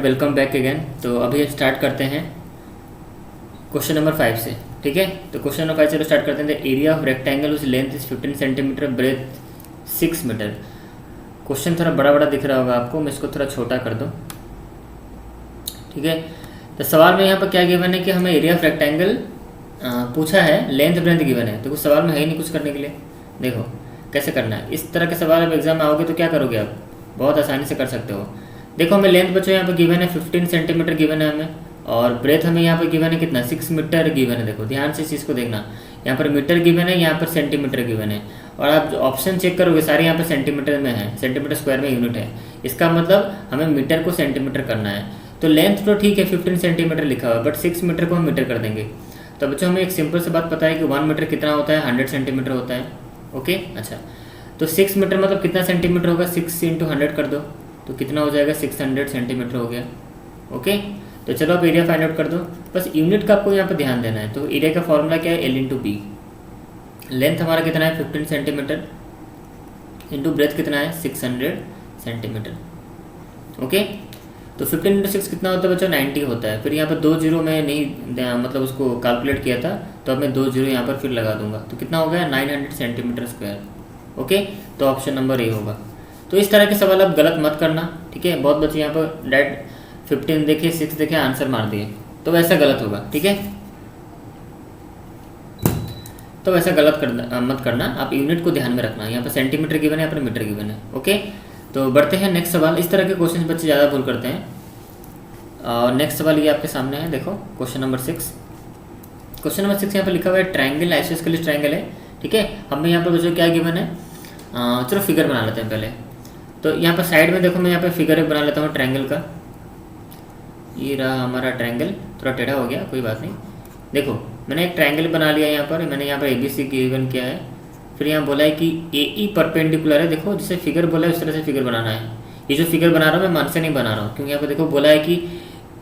Welcome back again. तो अभी start करते हैं क्वेश्चन नंबर 5 से। ठीक है, तो क्वेश्चन नंबर 5 से स्टार्ट करते हैं। एरिया ऑफ रेक्टेंगल उस length is 15 centimetre, breadth 6 metre. Question थोड़ा बड़ा बड़ा दिख रहा होगा आपको, मैं इसको थोड़ा छोटा कर दूँ। ठीक है, तो सवाल में यहाँ पर क्या गिवन है कि हमें एरिया ऑफ रेक्टेंगल पूछा है, लेंथ ब्रेथ गिवन है। तो कुछ सवाल में है ही नहीं कुछ करने के लिए। देखो कैसे करना है। इस तरह के सवाल अब एग्जाम में आओगे तो क्या करोगे आप, बहुत आसानी से कर सकते हो। देखो हमें लेंथ बच्चों यहाँ पे गिवन है 15 सेंटीमीटर गिवन है हमें, और ब्रेथ हमें यहाँ पे गिवन है कितना 6 मीटर गिवन है। देखो ध्यान से इस चीज़ को देखना, यहाँ पर मीटर गिवन है, यहाँ पर सेंटीमीटर गिवन है, और आप जो ऑप्शन चेक करोगे सारे यहाँ पर सेंटीमीटर में है, सेंटीमीटर स्क्वायर में यूनिट है। इसका मतलब हमें मीटर को सेंटीमीटर करना है। तो लेंथ तो ठीक है 15 सेंटीमीटर लिखा हुआ है, बट 6 मीटर को हम मीटर कर देंगे। तो बच्चों हमें एक सिंपल से बात पता है कि 1 मीटर कितना होता है, 100 सेंटीमीटर होता है। ओके, अच्छा तो 6 मीटर मतलब कितना सेंटीमीटर होगा, 6 × 100 कर दो तो कितना हो जाएगा, 600 सेंटीमीटर हो गया। ओके, तो चलो आप एरिया फाइंड आउट कर दो। बस यूनिट का आपको यहाँ पर ध्यान देना है। तो एरिया का फॉर्मूला क्या है, L/B। लेंथ हमारा कितना है 15 सेंटीमीटर, इंटू ब्रेथ कितना है 600 सेंटीमीटर। ओके, तो 15 × 6 कितना होता है बच्चों, 90 होता है। फिर यहाँ पर 2 जीरो मैं नहीं मतलब उसको कैलकुलेट किया था, तो अब मैं 2 जीरो यहाँ पर फिर लगा दूंगा। तो कितना हो गया 900 सेंटीमीटर स्क्वायर। ओके, तो ऑप्शन नंबर ए होगा। तो इस तरह के सवाल आप गलत मत करना। ठीक है, बहुत बच्चे यहाँ पर डायरेक्ट 15 देखे 6 देखे आंसर मार दिए, तो वैसा गलत होगा। ठीक है, तो वैसा गलत मत करना। आप यूनिट को ध्यान में रखना। यहाँ पर सेंटीमीटर गिवन है, यहाँ पर मीटर गिवन है। ओके, तो बढ़ते हैं नेक्स्ट सवाल। इस तरह के क्वेश्चन बच्चे ज़्यादा भूल करते हैं। और नेक्स्ट सवाल ये आपके सामने है, देखो क्वेश्चन नंबर 6। क्वेश्चन नंबर 6 यहाँ पर लिखा हुआ है ट्रायंगल, आइसोस्केलिस ट्रायंगल है। ठीक है, हमें यहाँ पर बच्चों क्या गिवन है, चलो फिगर बना लेते हैं पहले। तो यहाँ पर साइड में देखो मैं यहाँ पर फिगर एक बना लेता हूँ ट्रायंगल का। ये रहा हमारा ट्रायंगल, थोड़ा टेढ़ा हो गया, कोई बात नहीं। देखो मैंने एक ट्रायंगल बना लिया यहाँ पर, मैंने यहाँ पर ABC गिवन किया है। फिर यहाँ बोला है कि AE परपेंडिकुलर है। देखो जिसे फिगर बोला है उस तरह से फिगर बनाना है। ये जो फिगर बना रहा हूँ मैं मन से नहीं बना रहा हूँ, क्योंकि यहाँ पर देखो बोला है कि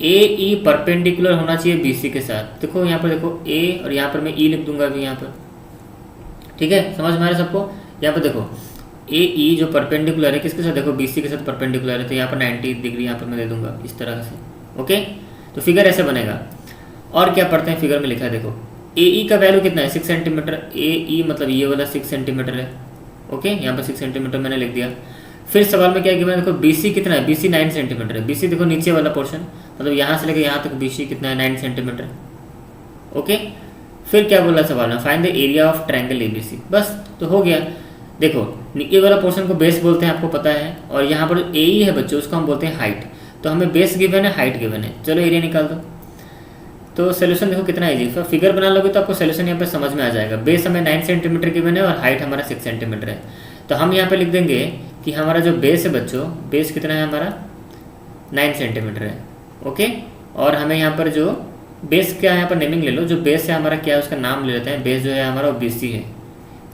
AE परपेंडिकुलर होना चाहिए BC के साथ। देखो यहाँ पर देखो A और यहाँ पर मैं E लिख दूंगा अभी यहाँ पर। ठीक है, समझ में आ रहा है सबको। यहाँ पर देखो AE जो परपेंडिकुलर है किसके साथ, देखो BC के साथ परपेंडिकुलर है, तो यहाँ पर 90 डिग्री यहाँ पर मैं दे दूंगा इस तरह से। ओके, तो फिगर ऐसे बनेगा। और क्या पढ़ते हैं, फिगर में लिखा है देखो AE का वैल्यू कितना है 6 सेंटीमीटर। AE मतलब ये वाला 6 सेंटीमीटर है। ओके, यहाँ पर 6 सेंटीमीटर मैंने लिख दिया। फिर सवाल में क्या गिवन है, देखो BC कितना है, BC 9 सेंटीमीटर है। BC देखो नीचे वाला पोर्शन, मतलब यहाँ से लेकर यहाँ तक BC कितना है 9 सेंटीमीटर। ओके, फिर क्या बोला सवाल में, find the area of triangle ABC। बस तो हो गया। देखो ये वाला पोर्शन को बेस बोलते हैं, आपको पता है, और यहाँ पर AE है बच्चों, उसको हम बोलते हैं हाइट। तो हमें बेस गिवन है, हाइट गिवन है। चलो एरिया निकाल दो। तो सोल्यूशन देखो कितना इजी, तो फिगर बना लोगे तो आपको सोल्यूशन यहाँ पे समझ में आ जाएगा। बेस हमें 9 सेंटीमीटर गिवन है और हाइट हमारा 6 सेंटीमीटर है। तो हम यहाँ पे लिख देंगे कि हमारा जो बेस है बच्चों, बेस कितना है हमारा 9 सेंटीमीटर है। ओके, और हमें यहाँ पर जो बेस क्या है, यहाँ पर नेमिंग ले लो, जो बेस है हमारा क्या है उसका नाम ले लेते हैं। बेस जो है हमारा वो BC है।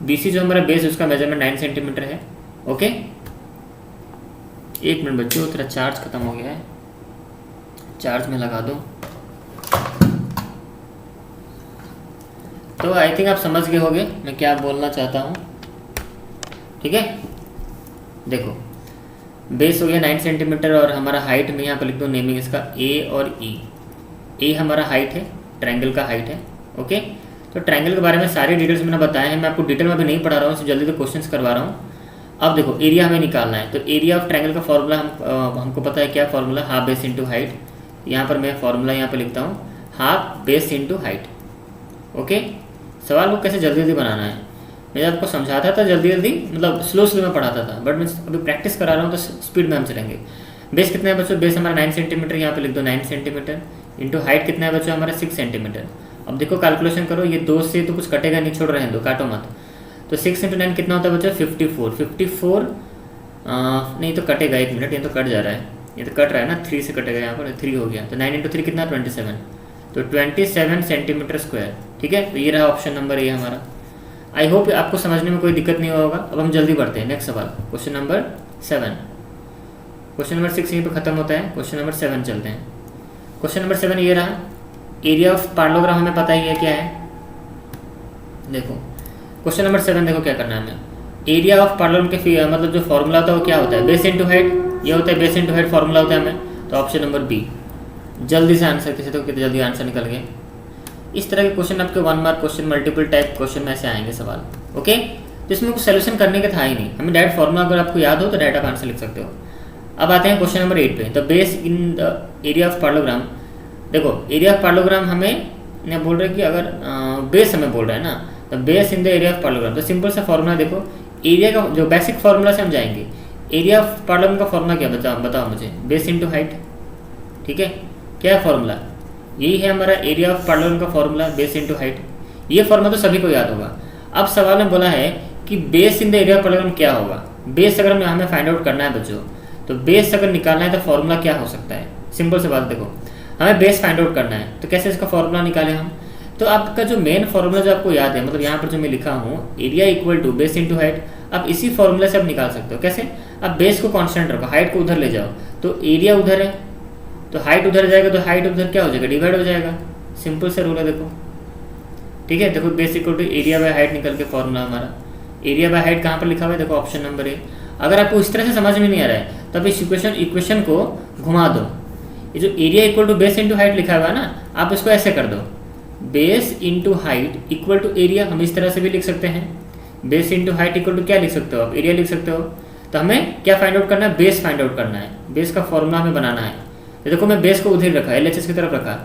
BC जो हमारा बेस उसका मेजरमेंट 9 सेंटीमीटर है। ओके, एक मिनट बच्चों, थोड़ा चार्ज खत्म हो गया है, चार्ज में लगा दो। तो आई थिंक आप समझ गए होंगे मैं क्या बोलना चाहता हूँ। ठीक है, देखो बेस हो गया 9 सेंटीमीटर, और हमारा हाइट में यहाँ पर लिख दो नेमिंग इसका A और E। A हमारा हाइट है, ट्रायंगल का हाइट है। ओके, तो ट्रायंगल के बारे में सारी डिटेल्स मैंने बताया है। मैं आपको डिटेल में भी नहीं पढ़ा रहा हूँ, जल्दी से क्वेश्चंस करवा रहा हूँ। अब देखो एरिया हमें निकालना है। तो एरिया ऑफ ट्रायंगल का फॉर्मूला हमको पता है क्या formula, half base into height. यहाँ पर मैं फॉर्मूला यहाँ पर लिखता हूँ, half base into height. Okay, सवाल को कैसे जल्दी जल्दी बनाना है मैं आपको समझाता था, जल्दी जल्दी मतलब स्लो में पढ़ाता था, बट मैं अभी प्रैक्टिस करा रहा हूँ तो स्पीड में हम चलेंगे। बेस कितना है बच्चों, बेस हमारा 9 सेंटीमीटर, यहाँ पे लिख दो 9 सेंटीमीटर, इंटू हाइट कितना है बच्चों हमारा 6 सेंटीमीटर। अब देखो कैलकुलेशन करो, ये 2 से तो कुछ कटेगा नहीं, छोड़ रहे हैं, दो काटो मत। तो 6 × 9 कितना होता है बच्चों 54 नहीं तो कटेगा, 1 मिनट, ये तो कट जा रहा है, ये तो कट रहा है ना, 3 से कटेगा, यहाँ पर 3 हो गया। तो 9 × 3 कितना 27, तो 27 सेंटीमीटर स्क्वायर। ठीक है, तो ये रहा ऑप्शन नंबर ए हमारा। आई होप आपको समझने में कोई दिक्कत नहीं होगा। अब हम जल्दी बढ़ते हैं नेक्स्ट सवाल, क्वेश्चन नंबर 7। क्वेश्चन नंबर 6 यहीं पे खत्म होता है, क्वेश्चन नंबर 7 चलते हैं। क्वेश्चन नंबर 7 ये रहा, एरिया ऑफ पैरेललोग्राम हमें पता ही है क्या है। देखो क्वेश्चन नंबर 7 देखो क्या करना है हमें, एरिया ऑफ पैरेललोग्राम के मतलब जो फॉर्मूला होता है वो क्या होता है, बेस इंटू हाइट। ये होता है बेस इंटू हाइट फॉर्मूला होता है हमें। तो ऑप्शन नंबर बी। जल्दी से आंसर, किसी तो कितने जल्दी आंसर निकल गए। इस तरह के क्वेश्चन आपके 1 mark question, multiple type question में ऐसे आएंगे सवाल। ओके, तो इसमें कुछ सोल्यूशन करने का था ही नहीं, हमें डायरेक्ट फॉर्मूला अगर आपको याद हो तो डायरेक्ट आप आंसर लिख सकते हो। अब आते हैं क्वेश्चन नंबर 8 पे। The base in the area of parallelogram. देखो एरिया ऑफ पैरेललोग्राम हमें बोल रहे हैं कि अगर बेस हमें बोल रहा है ना, तो base in the area of parallelogram, तो सिंपल सा फॉर्मूला देखो, एरिया का जो बेसिक फॉर्मूला से हम जाएंगे। एरिया ऑफ पैरेललोग्राम का फॉर्मूला क्या बताओ मुझे, बेस इंटू हाइट। ठीक है, क्या है फॉर्मूला, यही है हमारा एरिया ऑफ पैरेललोग्राम का फॉर्मूला, बेस इंटू हाइट। ये फॉर्मूला तो सभी को याद होगा। अब सवाल में बोला है कि base in the area of parallelogram क्या होगा। बेस अगर हमें फाइंड आउट करना है बच्चों, तो बेस अगर निकालना है तो फॉर्मूला क्या हो सकता है। सिंपल सी बात देखो, हमें बेस फाइंड आउट करना है तो कैसे इसका फॉर्मूला निकालें हम। तो आपका जो मेन फॉर्मूला जो आपको याद है, मतलब यहाँ पर जो मैं लिखा हूँ area equal to base into height, आप इसी फॉर्मूले से आप निकाल सकते हो। कैसे, आप बेस को कांस्टेंट रखो, हाइट को उधर ले जाओ, तो एरिया उधर है तो हाइट उधर जाएगा, तो हाइट उधर क्या हो जाएगा, डिवाइड हो जाएगा। सिंपल से रूल है देखो। ठीक है, देखो base equal to area by height निकल के फॉर्मूला हमारा। एरिया बाय हाइट कहाँ पर लिखा हुआ है, देखो ऑप्शन नंबर ए। अगर आपको इस तरह से समझ में नहीं आ रहा है तो आप इस इक्वेशन को घुमा दो। ये जो area equal to base into height लिखा हुआ है ना, आप इसको ऐसे कर दो, base into height equal to area. हम इस तरह से भी लिख सकते हैं, base into height equal to क्या लिख सकते हो आप, एरिया लिख सकते हो। तो हमें क्या फाइंड आउट करना है, बेस फाइंड आउट करना है, बेस का फॉर्मूला हमें बनाना है। तो देखो मैं बेस को उधर रखा, LHS की तरफ रखा,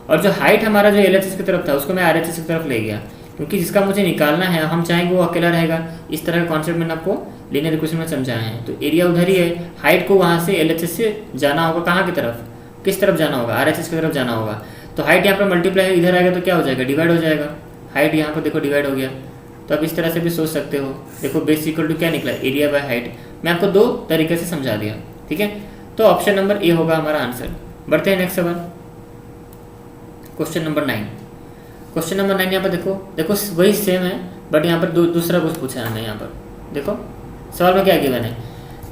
और जो हाइट हमारा जो LHS की तरफ था उसको मैं RHS की तरफ ले गया, क्योंकि जिसका मुझे निकालना है हम चाहेंगे वो अकेला रहेगा। इस तरह का कॉन्सेप्ट मैंने आपको लीनियर इक्वेशन में समझाया है। तो एरिया उधर ही है, हाइट को वहाँ से LHS से जाना होगा, कहाँ की तरफ, किस तरफ जाना होगा, RHS की तरफ जाना होगा। तो हाइट यहाँ पर मल्टीप्लाई इधर आएगा तो क्या हो जाएगा, डिवाइड हो जाएगा। हाइट यहाँ पर देखो डिवाइड हो गया। तो आप इस तरह से भी सोच सकते हो। देखो बेस इक्वल टू क्या निकला, एरिया बाय हाइट। मैं आपको दो तरीके से समझा दिया। ठीक है, तो ऑप्शन नंबर ए होगा हमारा आंसर। बढ़ते हैं नेक्स्ट सवाल, क्वेश्चन नंबर 9। क्वेश्चन नंबर 9 यहाँ पर देखो वही सेम है, बट यहाँ पर दूसरा कुछ पूछा है हमें। यहाँ पर देखो सवाल में क्या गिवन है,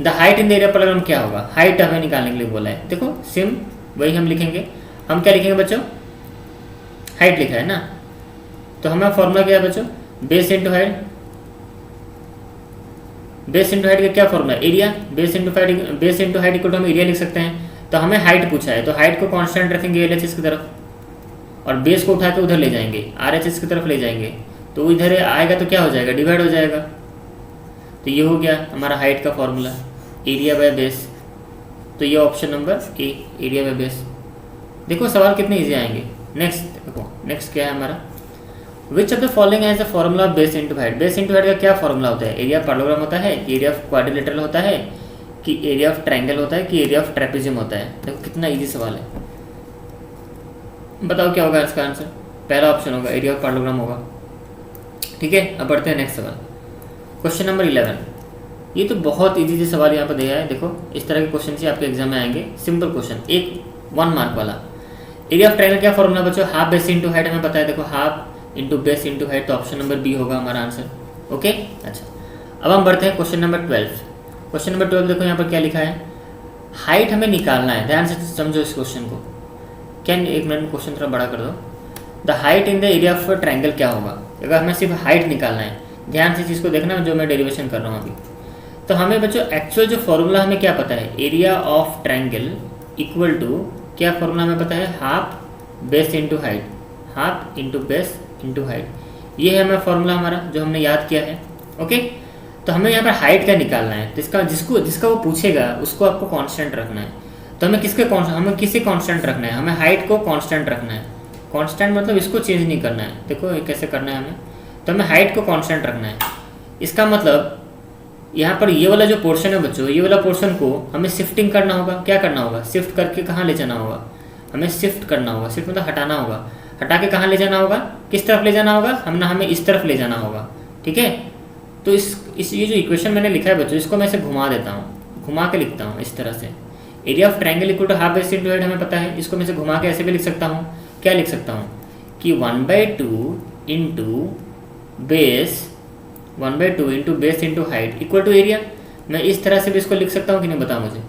the height in the area parallelogram क्या होगा, हाइट हमें निकालने के लिए बोला है। देखो सेम वही हम लिखेंगे। हम क्या लिखेंगे बच्चों, हाइट लिखा है ना, तो हमारा फॉर्मूला क्या है बच्चों, base into height. Base into height का क्या formula, area. Base into height equal to हम एरिया लिख सकते हैं। तो हमें हाइट पूछा है, तो हाइट को कांस्टेंट रखेंगे LHS की तरफ, और बेस को उठा के उधर ले जाएंगे, RHS की तरफ ले जाएंगे, तो इधर आएगा तो क्या हो जाएगा, डिवाइड हो जाएगा। तो ये हो गया हमारा हाइट का फॉर्मूला, एरिया बाय बेस। तो ये option number A, area by base. देखो सवाल कितने ईजी आएंगे। नेक्स्ट देखो, नेक्स्ट क्या है हमारा, which of the following has the formula of base into height. Base into height का क्या फॉर्मूला होता है, एरिया ऑफ पैरेललोग्राम होता है कि एरिया ऑफ क्वाड्रिलेटरल होता है कि एरिया ऑफ ट्रायंगल होता है कि एरिया ऑफ ट्रेपेजियम होता है। देखो कितना इजी सवाल है, बताओ क्या होगा इसका आंसर। पहला ऑप्शन होगा एरिया ऑफ पैरेललोग्राम होगा। ठीक है, अब बढ़ते हैं नेक्स्ट सवाल, क्वेश्चन नंबर 11। ये तो बहुत इजी सवाल यहाँ पर दिया है। देखो इस तरह के क्वेश्चन ही आपके एग्जाम में आएंगे, सिंपल क्वेश्चन, एक 1 मार्क वाला। एरिया ऑफ ट्रायंगल क्या फॉर्मूला बच्चों, हाफ बेस इंटू हाइट हमें पता है। देखो half into base into height, तो ऑप्शन नंबर बी होगा हमारा आंसर। ओके, अच्छा अब हम बढ़ते हैं क्वेश्चन नंबर 12। क्वेश्चन नंबर 12 देखो यहाँ पर क्या लिखा है, हाइट हमें निकालना है। ध्यान से समझो इस क्वेश्चन को। क्या, एक मिनट क्वेश्चन थोड़ा बड़ा कर दो। The height in the area of triangle क्या होगा, अगर हमें सिर्फ हाइट निकालना है। ध्यान से चीज़ को देखना जो मैं डेरिवेशन कर रहा हूँ अभी। तो हमें बच्चों एक्चुअल जो फॉर्मूला हमें क्या पता है, area of triangle equal to क्या फॉर्मूला हमें पता है, half base into height, half into base into height. ये है हमारा फॉर्मूला हमारा जो हमने याद किया है। ओके, तो हमें यहाँ पर हाइट का निकालना है, जिसका वो पूछेगा उसको आपको कांस्टेंट रखना है। तो हमें किसे कांस्टेंट रखना है, हमें हाइट को कांस्टेंट रखना है। कांस्टेंट मतलब इसको चेंज नहीं करना है। देखो ये कैसे करना है हमें, तो हमें हाइट को कांस्टेंट रखना है। इसका मतलब यहाँ पर ये वाला जो पोर्शन है बच्चों, ये वाला पोर्शन को हमें शिफ्टिंग करना होगा। क्या करना होगा, शिफ्ट करके कहाँ ले जाना होगा, हमें शिफ्ट करना होगा। शिफ्ट मतलब हटाना होगा, हटा के कहाँ ले जाना होगा, किस तरफ ले जाना होगा, हमें इस तरफ ले जाना होगा। ठीक है, तो इस ये जो इक्वेशन मैंने लिखा है बच्चों, इसको मैं इसे घुमा देता हूँ, घुमा के लिखता हूँ इस तरह से। Area of triangle equal to half base into height हमें पता है, इसको मैं इसे घुमा के ऐसे भी लिख सकता हूँ। क्या लिख सकता हूँ कि 1/2 into base into height equal to area. मैं इस तरह से भी इसको लिख सकता हूँ कि नहीं, बताओ मुझे।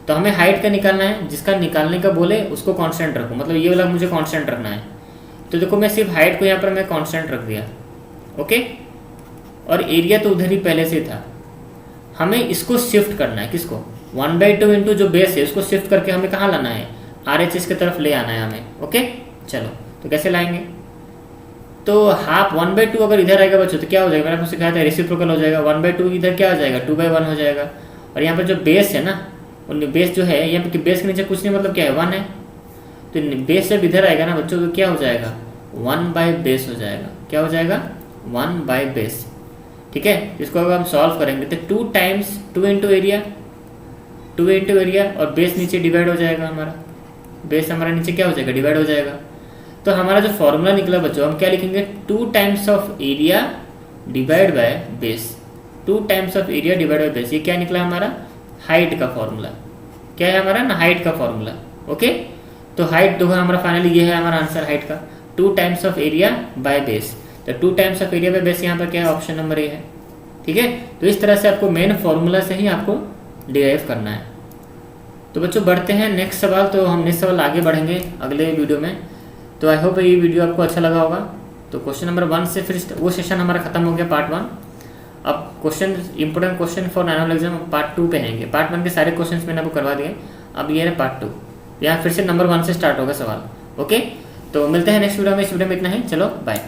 तो हमें हाइट का निकालना है, जिसका निकालने का बोले उसको कांस्टेंट रखो, मतलब ये वाला मुझे कांस्टेंट रखना है। तो देखो मैं सिर्फ हाइट को यहाँ पर मैं कांस्टेंट रख दिया। ओके, और एरिया तो उधर ही पहले से था। हमें इसको शिफ्ट करना है, किसको, 1/2 इंटू जो बेस है उसको शिफ्ट करके हमें कहाँ लाना है, RHS की तरफ ले आना है हमें। ओके चलो, तो कैसे लाएंगे, तो हाफ 1/2 अगर इधर आएगा बच्चों तो क्या हो जाएगा, मैंने आपको सिखाया था रेसिप्रोकल हो जाएगा। 1/2 इधर क्या हो जाएगा, 2/1 हो जाएगा। और यहाँ पर जो बेस है ना, बेस जो है यहाँ पर बेस के नीचे कुछ नहीं, मतलब क्या है 1 है, तो बेस जब इधर आएगा ना बच्चों तो क्या हो जाएगा 1/बेस हो जाएगा। क्या हो जाएगा 1/बेस। ठीक है, इसको अगर हम सॉल्व करेंगे तो 2 times 2 into area, 2 into area और बेस नीचे डिवाइड हो जाएगा हमारा, बेस हमारा नीचे क्या हो जाएगा डिवाइड हो जाएगा। तो हमारा जो फॉर्मूला निकला बच्चों हम क्या लिखेंगे, 2 times of area divide by base, 2 times of area divide by base. ये क्या निकला हमारा, हाइट का फॉर्मूला। क्या है हमारा ना, हाइट का फॉर्मूला। ओके, तो हाइट जो है हमारा फाइनली ये है हमारा आंसर हाइट का, 2 times of area by base. तो 2 times of area by base यहाँ पर क्या है, ऑप्शन नंबर ए है। ठीक है, तो इस तरह से आपको मेन फॉर्मूला से ही आपको डिराइव करना है। तो बच्चों बढ़ते हैं नेक्स्ट सवाल, तो हम नेक्स्ट सवाल आगे बढ़ेंगे अगले वीडियो में। तो आई होप ये वीडियो आपको अच्छा लगा होगा। तो क्वेश्चन नंबर 1 से फिर वो सेशन हमारा खत्म हो गया, पार्ट 1। अब question important question for annual exam part 2 पे आएंगे। पार्ट 1 के सारे क्वेश्चन मैंने आपको करवा दिए, अब ये है पार्ट 2। यहाँ फिर से नंबर 1 से स्टार्ट होगा सवाल। ओके, तो मिलते हैं नेक्स्ट वीडियो में। इस वीडियो में इतना ही, चलो बाय।